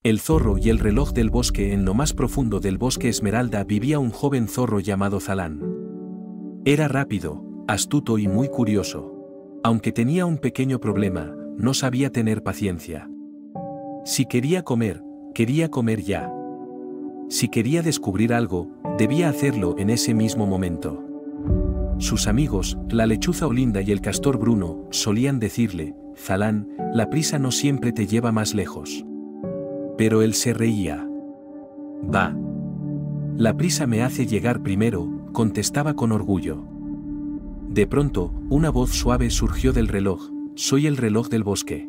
El zorro y el reloj del bosque. En lo más profundo del bosque Esmeralda vivía un joven zorro llamado Zalán. Era rápido, astuto y muy curioso. Aunque tenía un pequeño problema, no sabía tener paciencia. Si quería comer ya. Si quería descubrir algo, debía hacerlo en ese mismo momento. Sus amigos, la lechuza Olinda y el castor Bruno, solían decirle: Zalán, la prisa no siempre te lleva más lejos. Pero él se reía. «Va. La prisa me hace llegar primero», contestaba con orgullo. De pronto, una voz suave surgió del reloj: «Soy el reloj del bosque.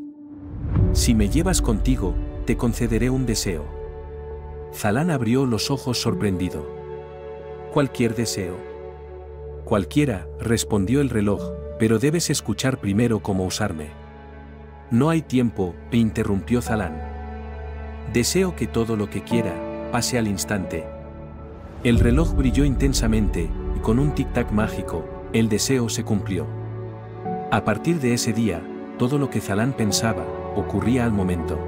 Si me llevas contigo, te concederé un deseo». Zalán abrió los ojos sorprendido. «¿Cualquier deseo?» «Cualquiera», respondió el reloj, «pero debes escuchar primero cómo usarme». «No hay tiempo», interrumpió Zalán. «Deseo que todo lo que quiera pase al instante». El reloj brilló intensamente, y con un tic-tac mágico, el deseo se cumplió. A partir de ese día, todo lo que Zalán pensaba, ocurría al momento.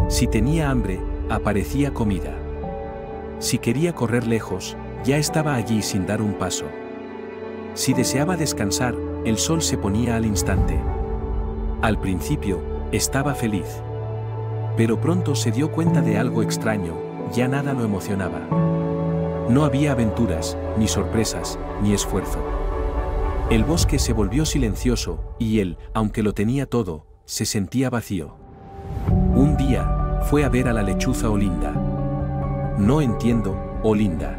Si tenía hambre, aparecía comida. Si quería correr lejos, ya estaba allí sin dar un paso. Si deseaba descansar, el sol se ponía al instante. Al principio, estaba feliz. Pero pronto se dio cuenta de algo extraño: ya nada lo emocionaba. No había aventuras, ni sorpresas, ni esfuerzo. El bosque se volvió silencioso, y él, aunque lo tenía todo, se sentía vacío. Un día, fue a ver a la lechuza Olinda. «No entiendo, Olinda.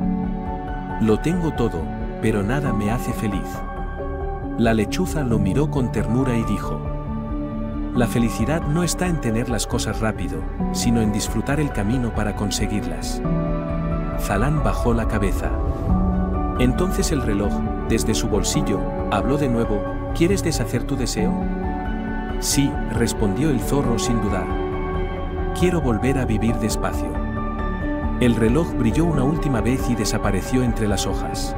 Lo tengo todo, pero nada me hace feliz». La lechuza lo miró con ternura y dijo: «La felicidad no está en tener las cosas rápido, sino en disfrutar el camino para conseguirlas». Zalán bajó la cabeza. Entonces el reloj, desde su bolsillo, habló de nuevo: «¿Quieres deshacer tu deseo?». «Sí», respondió el zorro sin dudar. «Quiero volver a vivir despacio». El reloj brilló una última vez y desapareció entre las hojas.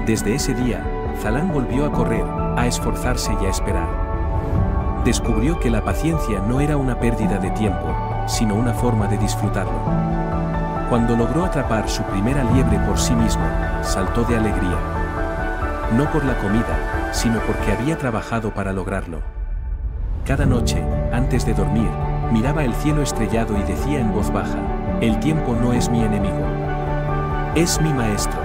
Desde ese día, Zalán volvió a correr, a esforzarse y a esperar. Descubrió que la paciencia no era una pérdida de tiempo, sino una forma de disfrutarlo. Cuando logró atrapar su primera liebre por sí mismo, saltó de alegría. No por la comida, sino porque había trabajado para lograrlo. Cada noche, antes de dormir, miraba el cielo estrellado y decía en voz baja: «El tiempo no es mi enemigo. Es mi maestro».